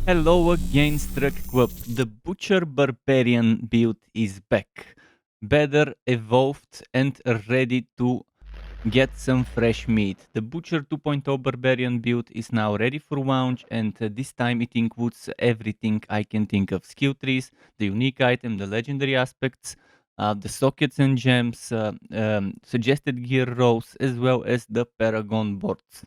Hello again, Struck Quip. The Butcher Barbarian build is back. Better, evolved, and ready to get some fresh meat. The Butcher 2.0 Barbarian build is now ready for launch, and this time it includes everything I can think of: skill trees, the unique item, the legendary aspects, the sockets and gems, suggested gear rows, as well as the Paragon Boards.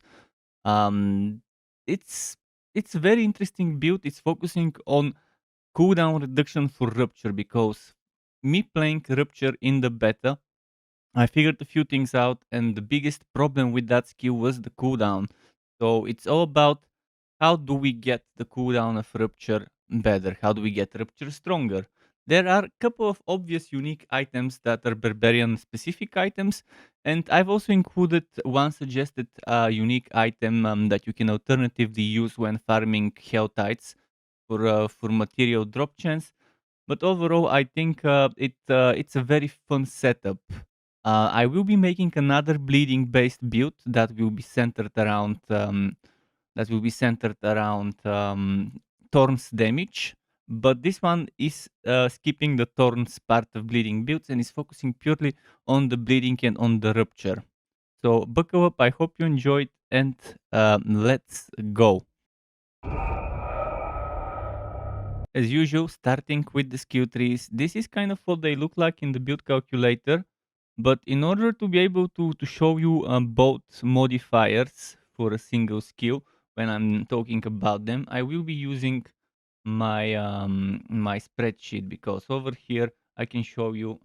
Um, it's it's a very interesting build. It's focusing on cooldown reduction for Rupture because me playing Rupture in the beta, I figured a few things out, and the biggest problem with that skill was the cooldown. So it's all about how do we get the cooldown of Rupture better? How do we get Rupture stronger? There are a couple of obvious unique items that are Barbarian specific items, and I've also included one suggested unique item that you can alternatively use when farming Helltides for material drop chance. But overall, I think it's a very fun setup. I will be making another bleeding based build that will be centered around Thorn's damage. But this one is skipping the Thorn's part of bleeding builds and is focusing purely on the bleeding and on the rupture. So buckle up. I hope you enjoyed, and let's go. As usual, starting with the skill trees, this is kind of what they look like in the build calculator. But in order to be able to show you both modifiers for a single skill, when I'm talking about them, I will be using my spreadsheet, because over here I can show you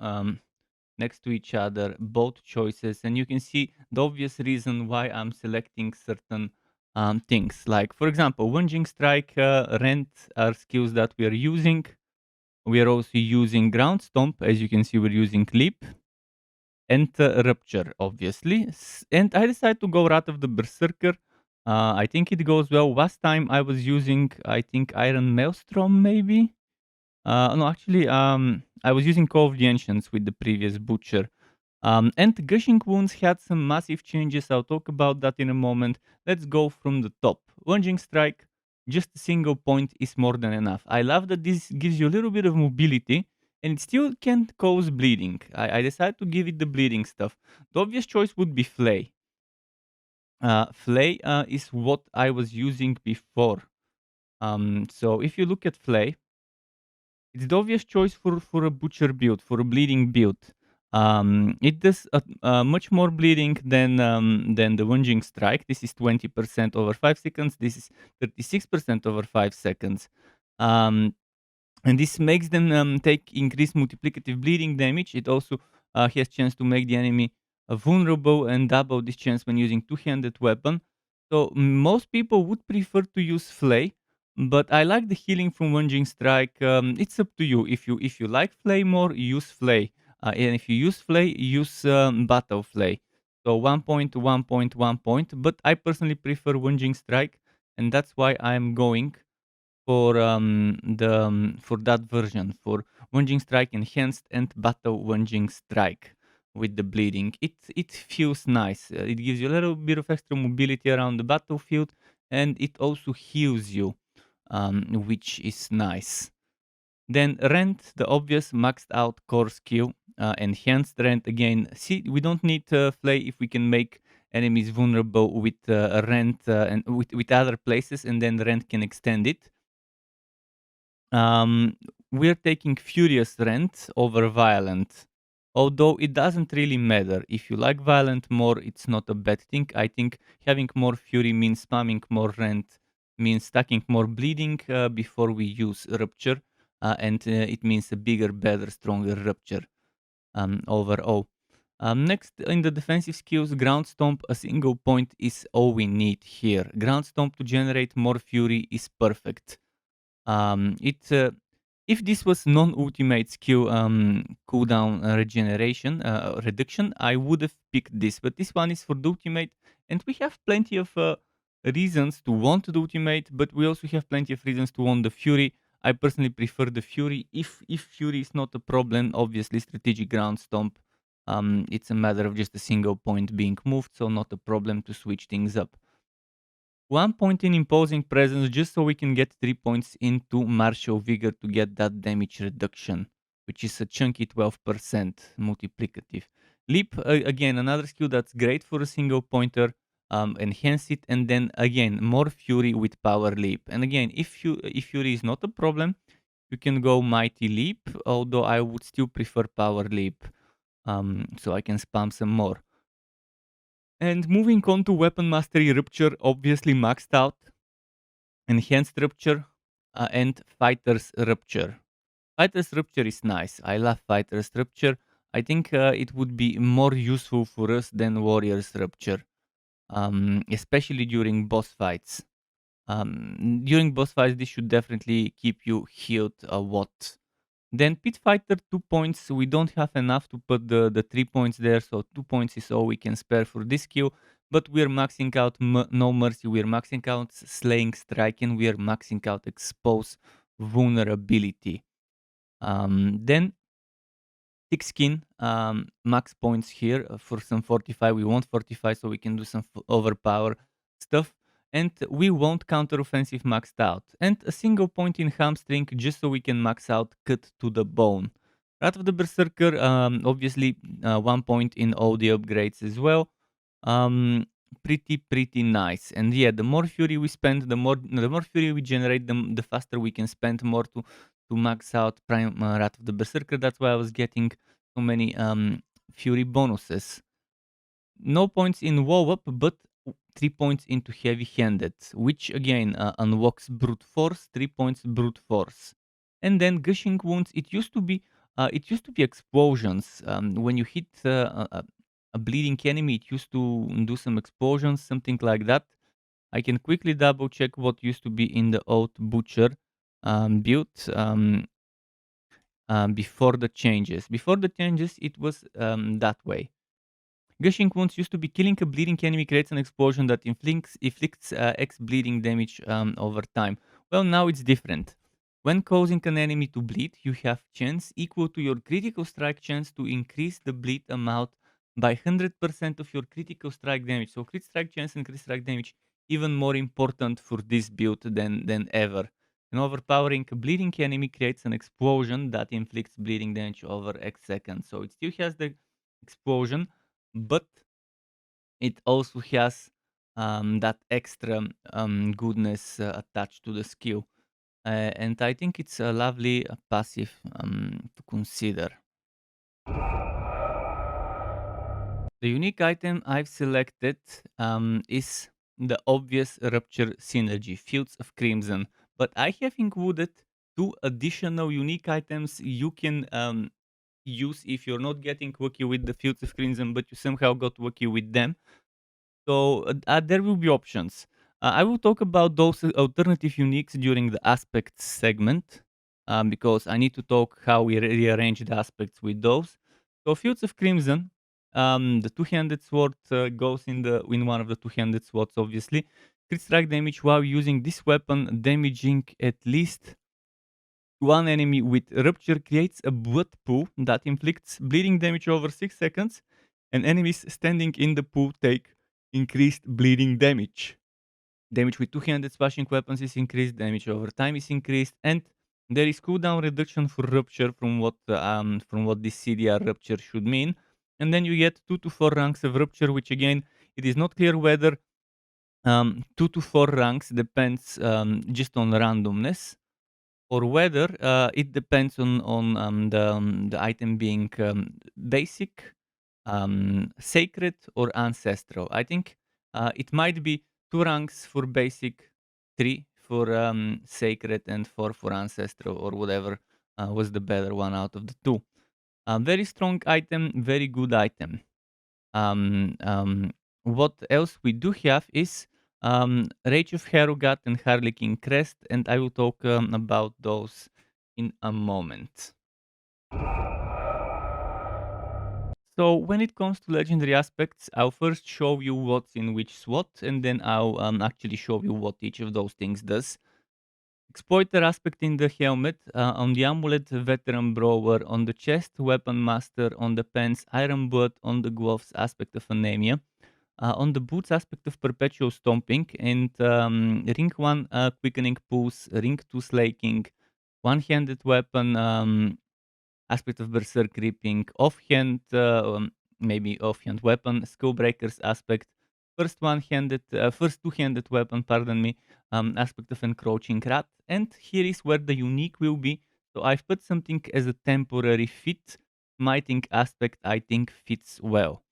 next to each other both choices, and you can see the obvious reason why I'm selecting certain things. Like, for example, Winging Strike, Rent are skills that we are using. We are also using Ground Stomp. As you can see, we're using Leap and Rupture, obviously. And I decided to go Wrath of the Berserker. I think it goes well. Last time I was using, I think, Iron Maelstrom, maybe. No, actually, I was using Call of the Ancients with the previous Butcher. And Gushing Wounds had some massive changes. I'll talk about that in a moment. Let's go from the top. Lunging Strike, just a single point is more than enough. I love that this gives you a little bit of mobility and it still can't cause bleeding. I decided to give it the bleeding stuff. The obvious choice would be Flay. Flay is what I was using before. So if you look at Flay, it's the obvious choice for a butcher build, for a bleeding build. It does much more bleeding than the lunging strike. This is 20% over 5 seconds. This is 36% over 5 seconds. And this makes them take increased multiplicative bleeding damage. It also has chance to make the enemy vulnerable and double this chance when using two-handed weapon. So most people would prefer to use Flay, but I like the healing from Lunging Strike. It's up to you. If you like Flay more, use Flay. And if you use Flay, use Battle Flay. So 1 point to 1 point, 1 point. But I personally prefer Lunging Strike, and that's why I'm going for that version, for Lunging Strike Enhanced and Battle Lunging Strike with the bleeding. It feels nice. It gives you a little bit of extra mobility around the battlefield, and it also heals you, which is nice. Then Rent, the obvious maxed out core skill. Enhanced Rent again. See, we don't need Flay if we can make enemies vulnerable with Rent and with other places, and then Rent can extend it. We're taking Furious Rent over Violent. Although it doesn't really matter. If you like Violent more, it's not a bad thing. I think having more Fury means spamming more Rent, means stacking more bleeding before we use Rupture. And it means a bigger, better, stronger Rupture overall. Next, in the defensive skills, Ground Stomp, a single point is all we need here. Ground Stomp to generate more Fury is perfect. It If this was non-ultimate skill cooldown regeneration reduction, I would have picked this. But this one is for the ultimate, and we have plenty of reasons to want the ultimate, but we also have plenty of reasons to want the Fury. I personally prefer the Fury. If Fury is not a problem, obviously strategic ground stomp. It's a matter of just a single point being moved, so not a problem to switch things up. 1 point in imposing presence just so we can get 3 points into martial vigor to get that damage reduction, which is a chunky 12% multiplicative. Leap, again, another skill that's great for a single pointer. Enhance it, and then again more fury with power leap. And again, if fury is not a problem, you can go mighty leap, although I would still prefer power leap, so I can spam some more. And moving on to weapon mastery, rupture obviously maxed out, enhanced rupture, and fighter's rupture. Fighter's rupture is nice. I love fighter's rupture. I think it would be more useful for us than warrior's rupture, especially during boss fights. During boss fights, this should definitely keep you healed a lot. Then Pit Fighter 2 points. We don't have enough to put the 3 points there, so 2 points is all we can spare for this skill. But we're maxing out No Mercy, we're maxing out Slaying Strike, and we're maxing out Expose Vulnerability. Then Thick Skin, max points here for some 45. We want 45 so we can do some overpower stuff. And we won't counter-offensive maxed out. And a single point in Hamstring just so we can max out Cut to the Bone. Wrath of the Berserker, obviously 1 point in all the upgrades as well. Pretty nice. And yeah, the more fury we spend, the more fury we generate, the faster we can spend more to max out Prime Wrath of the Berserker. That's why I was getting so many fury bonuses. No points in Woe Up, but 3 points into Heavy Handed, which again unlocks Brute Force, 3 points Brute Force. And then Gushing Wounds, it used to be explosions. When you hit a bleeding enemy, it used to do some explosions, something like that. I can quickly double check what used to be in the old Butcher build before the changes. Before the changes, it was that way. Gushing Wounds used to be killing a bleeding enemy creates an explosion that inflicts X bleeding damage over time. Well, now it's different. When causing an enemy to bleed, you have chance equal to your critical strike chance to increase the bleed amount by 100% of your critical strike damage. So crit strike chance and crit strike damage even more important for this build than ever. And overpowering a bleeding enemy creates an explosion that inflicts bleeding damage over X seconds. So it still has the explosion, but it also has that extra goodness attached to the skill. And I think it's a lovely passive to consider. The unique item I've selected is the obvious Rupture Synergy, Fields of Crimson. But I have included 2 additional unique items you can use if you're not getting lucky with the Fields of Crimson, but you somehow got lucky with them. So there will be options. I will talk about those alternative uniques during the aspects segment because I need to talk how we rearrange the aspects with those. So Fields of Crimson, the two-handed sword goes in one of the two-handed swords, obviously. Crit strike damage while using this weapon, damaging at least one enemy with rupture creates a blood pool that inflicts bleeding damage over 6 seconds, and enemies standing in the pool take increased bleeding damage. Damage with two-handed slashing weapons is increased, damage over time is increased, and there is cooldown reduction for rupture from what this CDR rupture should mean. And then you get 2 to 4 ranks of rupture, which again, it is not clear whether 2 to 4 ranks depends just on randomness, or whether it depends on the item being basic, sacred, or ancestral. I think it might be 2 ranks for basic, 3 for sacred, and 4 for ancestral, or whatever was the better one out of the 2. Very strong item, very good item. Um, um, what else we do have is Rage of Herogat and Harlequin Crest, and I will talk about those in a moment. So when it comes to legendary aspects, I'll first show you what's in which slot, and then I'll actually show you what each of those things does. Exploiter aspect in the helmet, on the amulet, veteran brawler, on the chest, weapon master, on the pants, iron blood, on the gloves, aspect of anemia. On the boots aspect of perpetual stomping and ring 1 quickening pulse, ring 2 slaking, one-handed weapon aspect of berserk creeping, offhand maybe offhand weapon, skill breakers aspect, first two-handed weapon, pardon me, aspect of encroaching rat, and here is where the unique will be. So I've put something as a temporary fit. Smiting aspect I think fits well.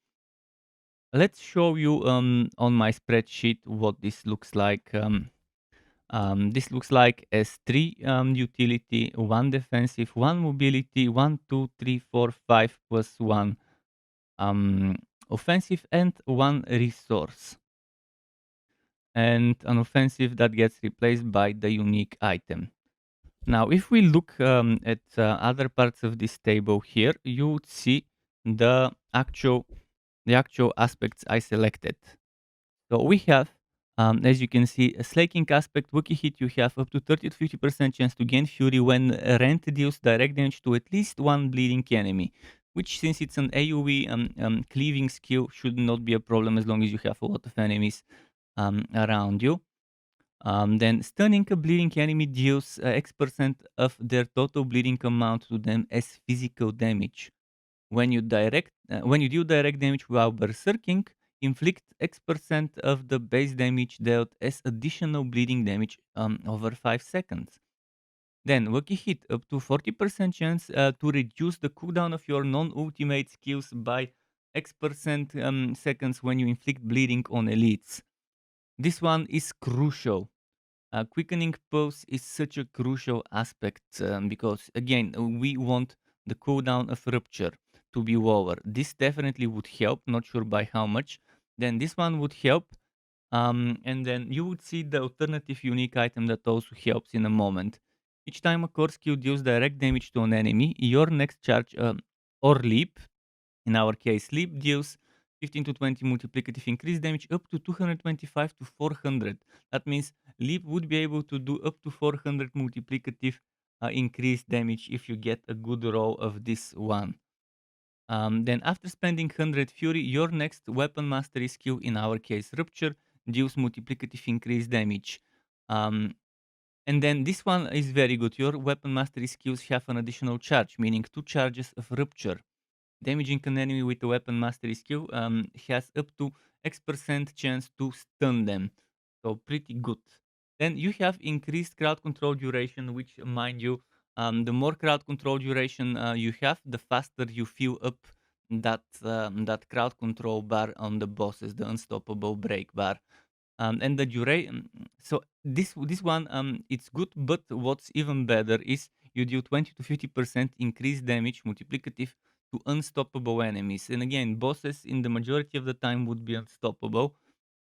Let's show you on my spreadsheet what this looks like. This looks like as 3 utility, 1 defensive, 1 mobility, 1, 2, 3, 4, 5 plus 1 um, offensive, and 1 resource. And an offensive that gets replaced by the unique item. Now, if we look at other parts of this table here, you would see the actual aspects I selected. So we have, as you can see, a slaking aspect, Wookie hit, you have up to 30 to 50% chance to gain fury when rent deals direct damage to at least one bleeding enemy, which since it's an AoE cleaving skill should not be a problem as long as you have a lot of enemies around you. Then stunning a bleeding enemy deals X% of their total bleeding amount to them as physical damage. When you deal direct damage while berserking, inflict X% of the base damage dealt as additional bleeding damage over 5 seconds. Then Wookie hit up to 40% chance to reduce the cooldown of your non-ultimate skills by X% seconds when you inflict bleeding on elites. This one is crucial. Quickening pulse is such a crucial aspect because again we want the cooldown of rupture to be lower. This definitely would help, not sure by how much. Then this one would help, and then you would see the alternative unique item that also helps in a moment. Each time a core skill deals direct damage to an enemy, your next charge or leap, in our case, leap deals 15 to 20 multiplicative increased damage up to 225 to 400. That means leap would be able to do up to 400 multiplicative increased damage if you get a good roll of this one. Then after spending 100 fury, your next weapon mastery skill, in our case rupture, deals multiplicative increased damage. Um, and then this one is very good. Your weapon mastery skills have an additional charge, meaning 2 charges of rupture. Damaging an enemy with a weapon mastery skill has up to X% chance to stun them. So pretty good. Then you have increased crowd control duration, which mind you, the more crowd control duration you have, the faster you fill up that crowd control bar on the bosses, the unstoppable break bar. And the duration. So this one it's good, but what's even better is you deal 20 to 50% increased damage multiplicative to unstoppable enemies. And again, bosses in the majority of the time would be unstoppable,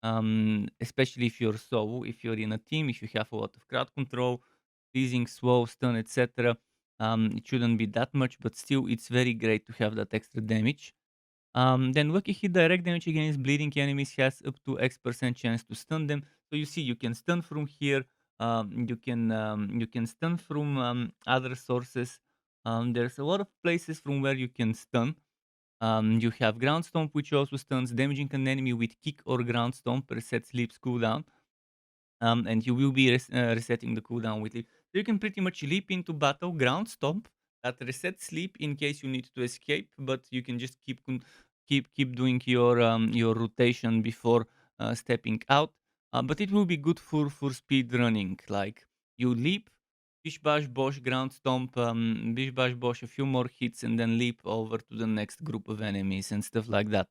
especially if you're solo, if you're in a team, if you have a lot of crowd control, freezing, slow, stun, etc. It shouldn't be that much, but still, it's very great to have that extra damage. Then Lucky hit direct damage against bleeding enemies has up to X% chance to stun them. So you see, you can stun from here. You can stun from other sources. There's a lot of places from where you can stun. You have ground stomp, which also stuns, damaging an enemy with kick or ground stomp resets sleep's cooldown. And you will be resetting the cooldown with leap. So you can pretty much leap into battle, ground stomp, that resets sleep in case you need to escape, but you can just keep doing your rotation before stepping out. But it will be good for speed running. Like you leap, bish bash bosh, ground stomp, bish bash bosh, a few more hits, and then leap over to the next group of enemies and stuff like that.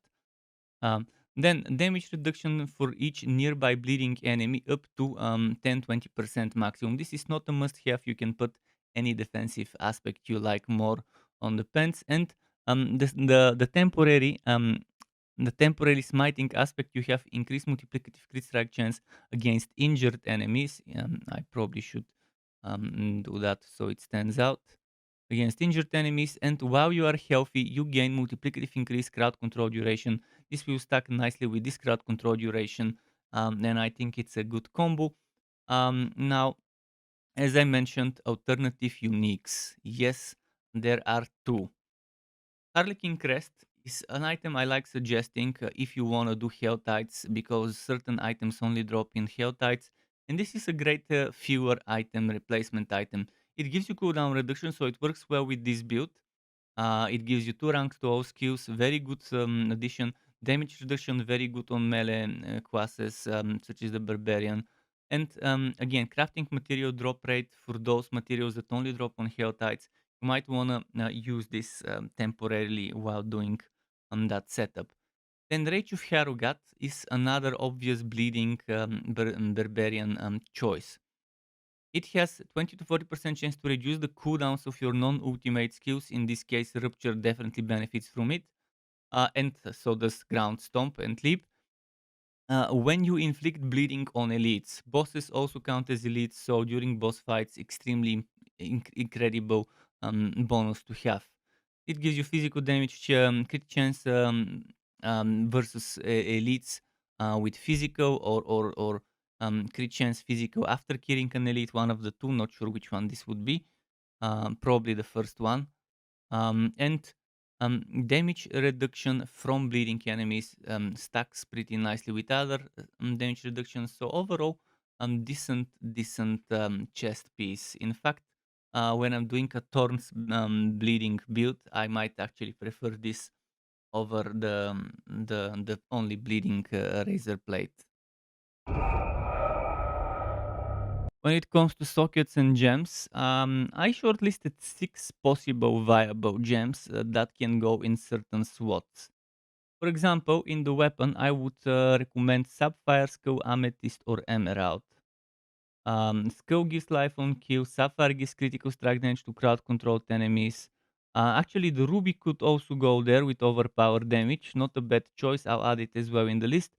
Um, then damage reduction for each nearby bleeding enemy up to 10-20% maximum. This is not a must-have. You can put any defensive aspect you like more on the pants. And the temporary smiting aspect, you have increased multiplicative crit strike chance against injured enemies. I probably should do that so it stands out against injured enemies, and while you are healthy, you gain multiplicative increased crowd control duration. This will stack nicely with this crowd control duration, and I think it's a good combo. Now, as I mentioned, alternative uniques. Yes, there are two. Harlequin Crest is an item I like suggesting if you want to do Hell Tides, because certain items only drop in Hell Tides, and this is a great fewer item replacement item. It gives you cooldown reduction, so it works well with this build. It gives you 2 ranks to all skills, very good addition. Damage reduction, very good on melee classes, such as the Barbarian. And again, crafting material drop rate for those materials that only drop on Hell Tides. You might want to use this temporarily while doing that setup. Then Rage of Harugat is another obvious bleeding Barbarian choice. It has 20 to 40% chance to reduce the cooldowns of your non-ultimate skills. In this case, Rupture definitely benefits from it. And so does Ground Stomp and Leap. When you inflict bleeding on elites, bosses also count as elites, so during boss fights, extremely incredible bonus to have. It gives you physical damage, crit chance versus elites with physical or crit chance physical after killing an elite, one of the two, not sure which one this would be, probably the first one. And damage reduction from bleeding enemies stacks pretty nicely with other damage reductions. So overall, decent chest piece. In fact, when I'm doing a Thorns bleeding build, I might actually prefer this over the only bleeding razor plate. When it comes to sockets and gems, I shortlisted 6 possible viable gems that can go in certain slots. For example, in the weapon, I would recommend Sapphire, Skull, Amethyst, or Emerald. Skull gives life on kill, Sapphire gives critical strike damage to crowd controlled enemies. Actually, the Ruby could also go there with overpowered damage. Not a bad choice, I'll add it as well in the list.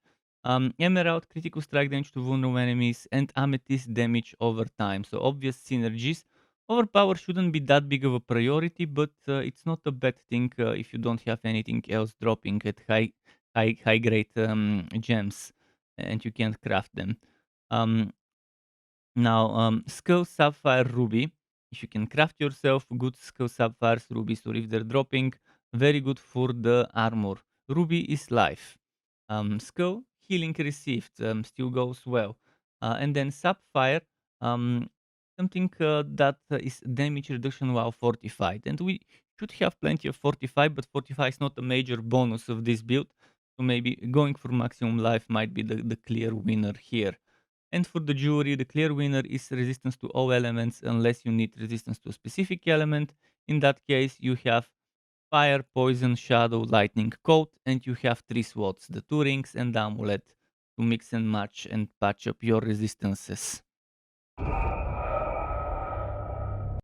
Emerald, critical strike damage to vulnerable enemies, and Amethyst damage over time. So, obvious synergies. Overpower shouldn't be that big of a priority, but it's not a bad thing if you don't have anything else dropping at high grade gems and you can't craft them. Um, Now, Skull Sapphire Ruby. If you can craft yourself good Skull Sapphires Rubies, or if they're dropping, very good for the armor. Ruby is life. Skull healing received still goes well. And then Sapphire, um, something that is damage reduction while fortified. And we should have plenty of fortify, but fortify is not a major bonus of this build. So maybe going for maximum life might be the clear winner here. And for the jury, the clear winner is resistance to all elements unless you need resistance to a specific element. In that case, you have fire, poison, shadow, lightning, cold, and you have 3 slots, the 2 rings and the amulet, to mix and match and patch up your resistances.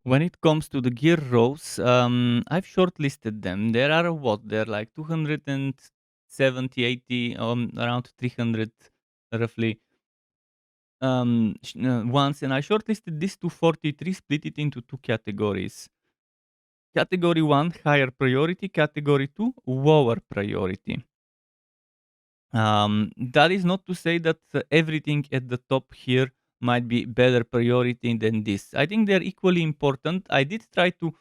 When it comes to the gear rows, I've shortlisted them. There are what? They're like 270, 80, around 300 roughly once, and I shortlisted this to 43, split it into 2 categories. Category 1, higher priority. Category 2, lower priority. That is not to say that everything at the top here might be better priority than this. I think they're equally important. I did try to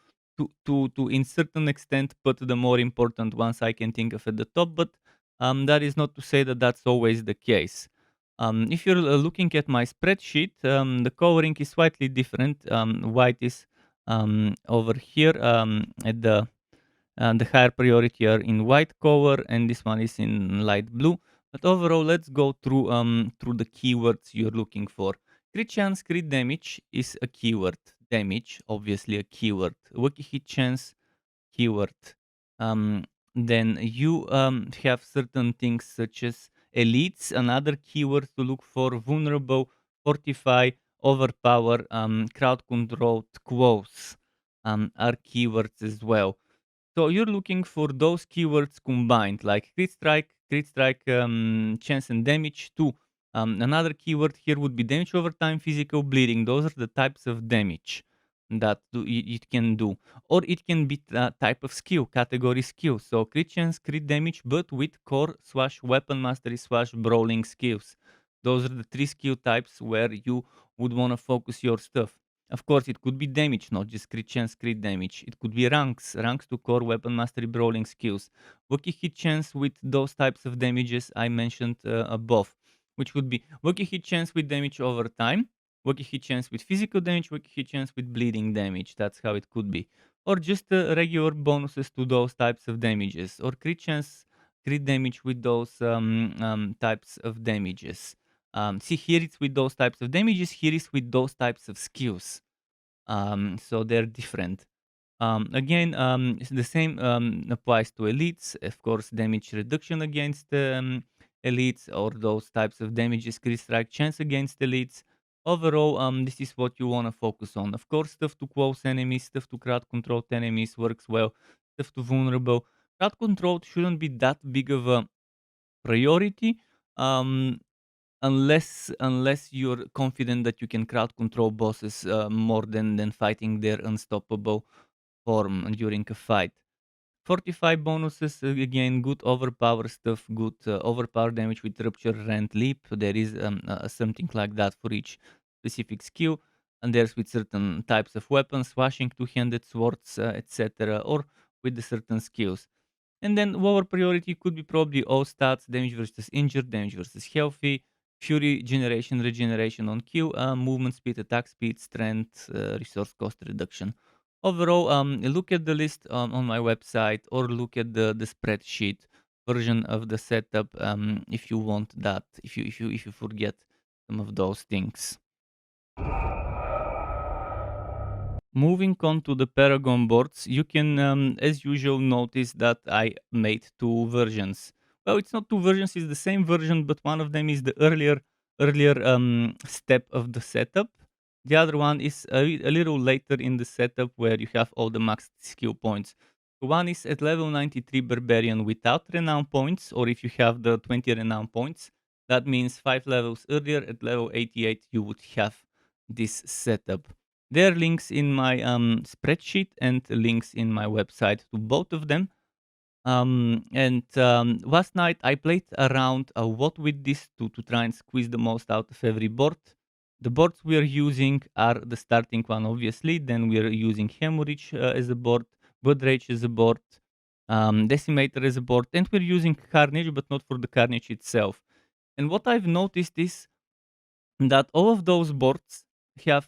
in certain extent put the more important ones I can think of at the top, but that is not to say that that's always the case. If you're looking at my spreadsheet, the coloring is slightly different. White is over here at the higher priority are in white color, and this one is in light blue. But overall, let's go through the keywords you're looking for. Crit chance, crit damage is a keyword. Damage, obviously a keyword. Lucky hit chance, keyword. Um, then you have certain things such as elites, another keyword to look for. Vulnerable, fortify, overpower, crowd controlled, close are keywords as well. So you're looking for those keywords combined, like crit strike, chance and damage too. Another keyword here would be damage over time, physical bleeding. Those are the types of damage that it can do, or it can be type of skill, category skill. So crit chance, crit damage, but with core slash weapon mastery slash brawling skills. Those are the 3 skill types where you would want to focus your stuff. Of course, it could be damage, not just crit chance, crit damage. It could be ranks to core, weapon mastery, brawling skills. Wookie hit chance with those types of damages I mentioned above, which would be Wookie hit chance with damage over time, Wookie hit chance with physical damage, Wookie hit chance with bleeding damage. That's how it could be. Or just regular bonuses to those types of damages, or crit chance, crit damage with those types of damages. See, here it's with those types of damages, here is with those types of skills. So they're different. Again, the same applies to elites. Of course, damage reduction against elites, or those types of damages, crit strike chance against elites. Overall, this is what you want to focus on. Of course, stuff to close enemies, stuff to crowd controlled enemies works well. Stuff to vulnerable. Crowd controlled shouldn't be that big of a priority. Um, unless you're confident that you can crowd control bosses more than fighting their unstoppable form during a fight. 45 bonuses, again, good overpower stuff, good overpower damage with rupture, rend, leap. There is something like that for each specific skill, and there's with certain types of weapons, swashing, two-handed swords, etc., or with the certain skills. And then lower priority could be probably all stats, damage versus injured, damage versus healthy, fury generation, regeneration on kill, movement speed, attack speed, strength, resource cost reduction. Overall, look at the list on my website, or look at the spreadsheet version of the setup if you want that, if you forget some of those things. Moving on to the Paragon boards, you can, as usual, notice that I made two versions. Well, it's not two versions; it's the same version, but one of them is the earlier step of the setup. The other one is a little later in the setup, where you have all the max skill points. One is at level 93 Barbarian without renown points, or if you have the 20 renown points, that means 5 levels earlier at level 88 you would have this setup. There are links in my spreadsheet and links in my website to both of them. And last night I played around a lot with this to try and squeeze the most out of every board. The boards we are using are the starting one, obviously. Then we are using Hemorrhage as a board, Blood Rage as a board, Decimator as a board, and we're using Carnage, but not for the Carnage itself. And what I've noticed is that all of those boards have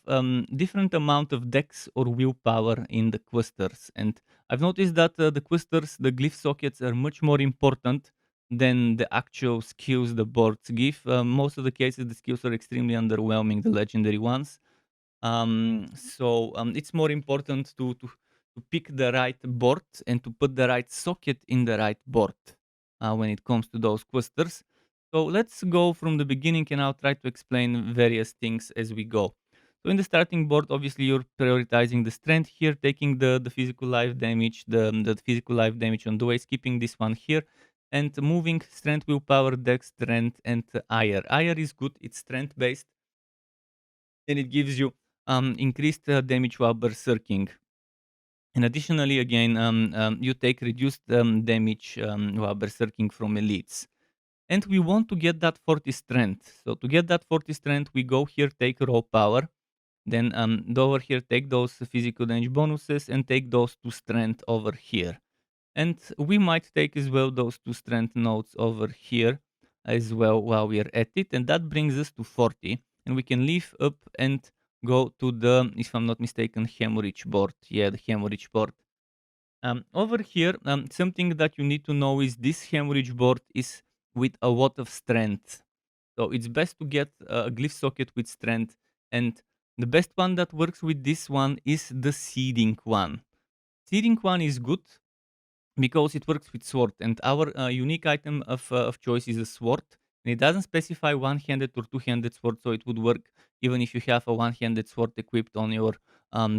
different amount of dex or willpower in the clusters, and I've noticed that the clusters, the glyph sockets, are much more important than the actual skills the boards give. Most of the cases, the skills are extremely underwhelming, the legendary ones. So it's more important to pick the right board and to put the right socket in the right board when it comes to those clusters. So let's go from the beginning, and I'll try to explain various things as we go. So in the starting board, obviously you're prioritizing the strength here, taking the physical life damage, the physical life damage on the way, skipping this one here, and moving strength, willpower, dex, strength, and ire. Ire is good; it's strength based, and it gives you increased damage while berserking. And additionally, again, you take reduced damage while berserking from elites. And we want to get that 40 strength. So to get that 40 strength, we go here, take raw power. Then over here, take those physical damage bonuses and take those 2 strength over here. And we might take as well those 2 strength nodes over here as well while we are at it. And that brings us to 40. And we can leave up and go to the, if I'm not mistaken, Hemorrhage board. Yeah, the Hemorrhage board. Over here, something that you need to know is this Hemorrhage board is with a lot of strength. So it's best to get a glyph socket with strength. And the best one that works with this one is the seeding one. Seeding one is good because it works with sword, and our unique item of choice is a sword, and it doesn't specify one-handed or two-handed sword, so it would work even if you have a one-handed sword equipped on your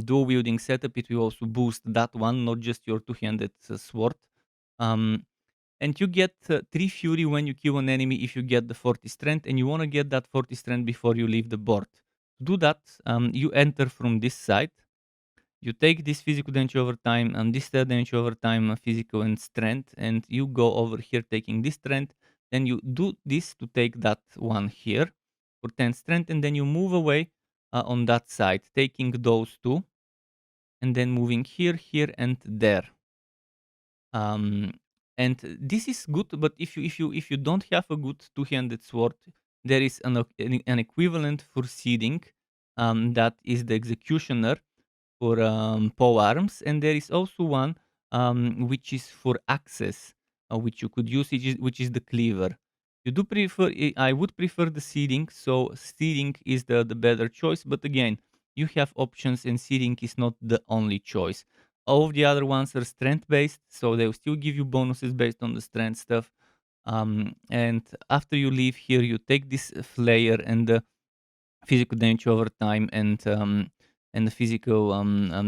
dual wielding setup. It will also boost that one, not just your two-handed sword. And you get 3 fury when you kill an enemy if you get the 40 strength, and you want to get that 40 strength before you leave the board. To do that, you enter from this side. You take this physical damage over time and this damage over time, physical and strength, and you go over here taking this strength. Then you do this to take that one here for 10 strength, and then you move away on that side, taking those two, and then moving here, here, and there. Um, and this is good, but if you don't have a good two-handed sword, there is an equivalent for seeding, that is the executioner for pole arms, and there is also one which is for axes, which you could use, which is the cleaver. You do prefer, I would prefer the seeding, so seeding is the better choice. But again, you have options, and seeding is not the only choice. All of the other ones are strength based, so they will still give you bonuses based on the strength stuff. And after you leave here, you take this flare and the physical damage over time, and the physical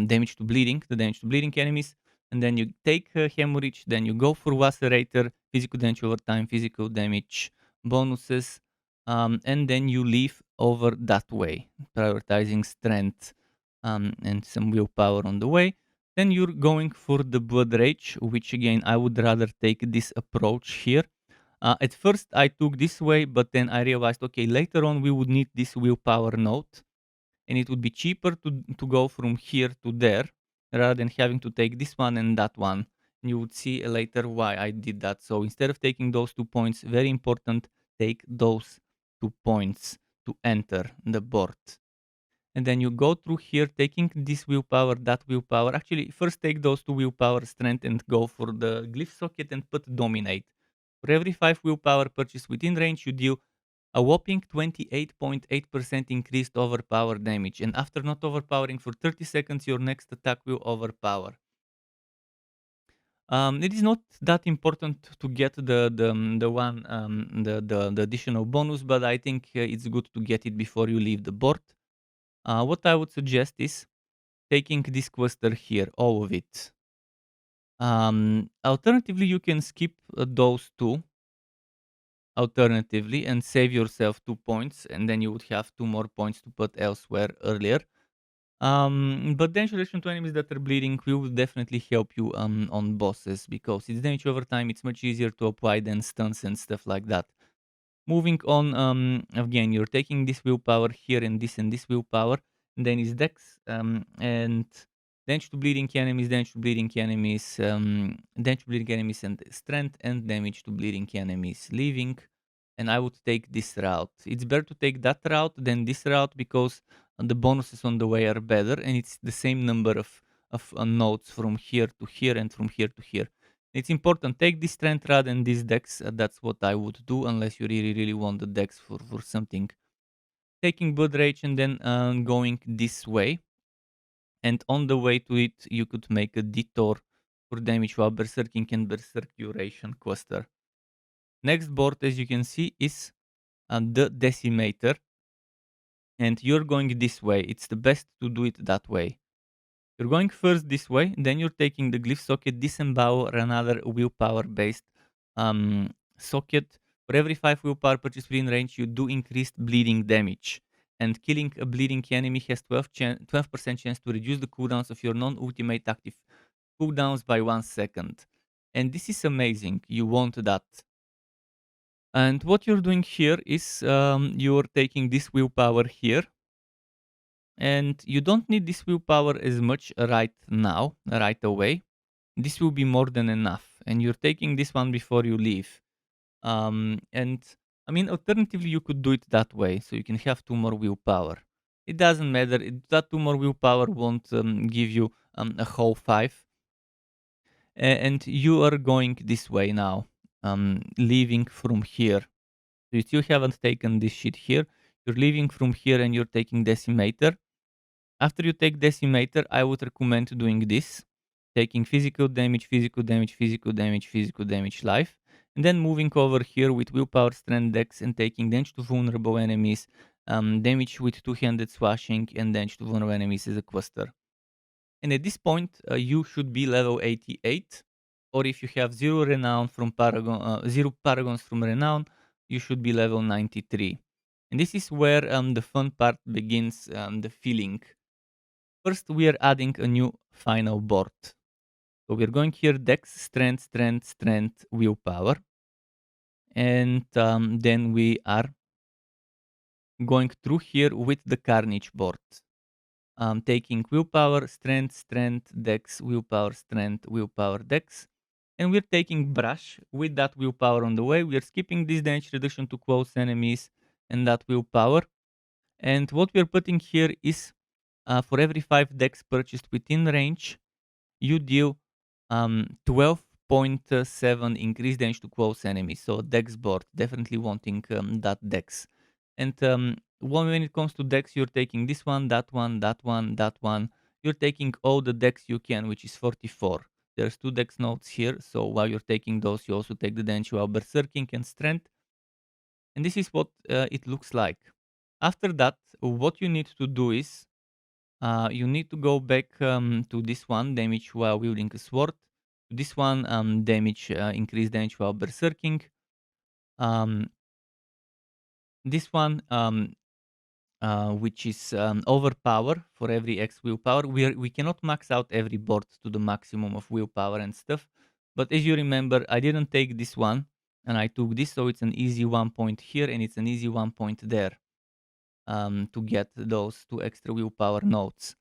damage to bleeding, the damage to bleeding enemies. And then you take hemorrhage, then you go for lacerator, physical damage over time, physical damage bonuses, and then you leave over that way, prioritizing strength and some willpower on the way. Then you're going for the blood rage, which again I would rather take this approach here. At first, I took this way, but then I realized, okay, later on we would need this willpower node, and it would be cheaper to go from here to there rather than having to take this one and that one. And you would see later why I did that. So instead of taking those 2 points, very important, take those 2 points to enter the board. And then you go through here, taking this willpower, that willpower. Actually, first take those two willpower strength and go for the glyph socket and put dominate. For every 5 willpower purchased within range, you deal a whopping 28.8% increased overpower damage. And after not overpowering for 30 seconds, your next attack will overpower. It is not that important to get the one the additional bonus, but I think it's good to get it before you leave the board. What I would suggest is taking this cluster here, all of it. Alternatively, you can skip those two alternatively and save yourself 2 points, and then you would have 2 more points to put elsewhere earlier. But damage reduction to enemies that are bleeding will definitely help you on bosses, because it's damage over time, it's much easier to apply than stuns and stuff like that. Moving on, again, you're taking this willpower here and this willpower, and then is dex, and damage to bleeding enemies, damage to bleeding enemies, and strength, and damage to bleeding enemies, leaving. And I would take this route. It's better to take that route than this route, because the bonuses on the way are better, and it's the same number of nodes from here to here and from here to here. It's important, take this strength rod and this dex. That's what I would do, unless you really want the dex for something. Taking blood rage and then going this way. And on the way to it, you could make a detour for damage while berserking and berserkuration cluster. Next board, as you can see, is the decimator. And you're going this way. It's the best to do it that way. You're going first this way, then you're taking the glyph socket, disembowel, or another willpower based socket. For every 5 willpower purchased within range, you do increased bleeding damage. And killing a bleeding enemy has 12% chance to reduce the cooldowns of your non-ultimate active cooldowns by 1 second. And this is amazing. You want that. And what you're doing here is you're taking this willpower here, and you don't need this willpower as much right now, right away. This will be more than enough, and you're taking this one before you leave. And I mean, alternatively, you could do it that way, so you can have 2 more willpower. It doesn't matter. That 2 more willpower won't give you a whole 5. And you are going this way now, leaving from here. So you still haven't taken this shit here. You're leaving from here and you're taking Decimator. After you take Decimator, I would recommend doing this. Taking physical damage, physical damage, physical damage, physical damage, life. And then moving over here with Willpower, Strength, Dex, and taking damage to vulnerable enemies, damage with two-handed swashing, and damage to vulnerable enemies as a cluster. And at this point, you should be level 88. Or if you have 0 renown from Paragon, 0 paragons from renown, you should be level 93. And this is where the fun part begins, the feeling. First, we are adding a new final board. So we're going here, Dex, Strength, Strength, Strength, Willpower. And then we are going through here with the Carnage board. Taking willpower, strength, strength, dex, willpower, strength, willpower, dex. And we're taking brush with that willpower on the way. We're skipping this damage reduction to close enemies and that willpower. And what we're putting here is for every 5 dex purchased within range, you deal 12.7 increased damage to close enemies. So dex board, definitely wanting that dex. And when it comes to dex, you're taking this one, that one, that one, that one. You're taking all the dex you can, which is 44. There's 2 dex nodes here, so while you're taking those, you also take the damage while berserking and strength. And this is what it looks like. After that, what you need to do is you need to go back to this one, damage while wielding a sword. This one, damage, increased damage while berserking. Um, this one, which is overpower for every X willpower. We cannot max out every board to the maximum of willpower and stuff. But as you remember, I didn't take this one, and I took this, so it's an easy 1 point here, and it's an easy 1 point there to get those 2 extra willpower nodes.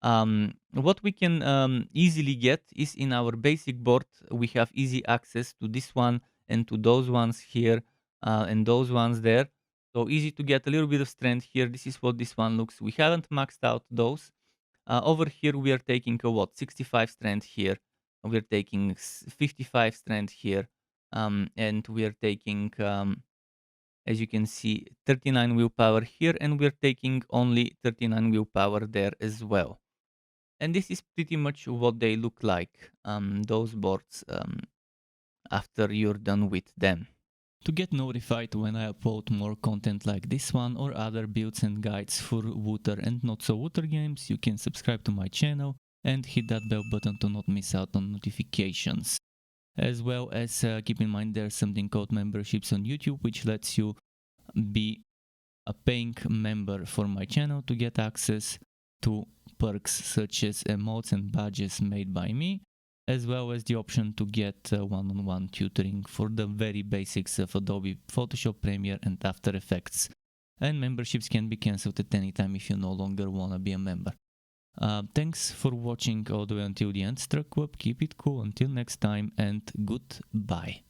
What we can easily get is in our basic board, we have easy access to this one and to those ones here and those ones there. So easy to get a little bit of strength here. This is what this one looks. We haven't maxed out those. Over here, we are taking a what? 65 strength here. We're taking 55 strength here. And we're taking, as you can see, 39 willpower here. And we're taking only 39 willpower there as well. And this is pretty much what they look like, those boards, after you're done with them. To get notified when I upload more content like this one or other builds and guides for Wooter and not so Wooter games, you can subscribe to my channel and hit that bell button to not miss out on notifications. As well as keep in mind there's something called memberships on YouTube, which lets you be a paying member for my channel to get access to perks such as emotes and badges made by me, as well as the option to get one-on-one tutoring for the very basics of Adobe Photoshop, Premiere and After Effects. And memberships can be cancelled at any time if you no longer want to be a member. Thanks for watching all the way until the end, Struck Web. Keep it cool until next time, and goodbye.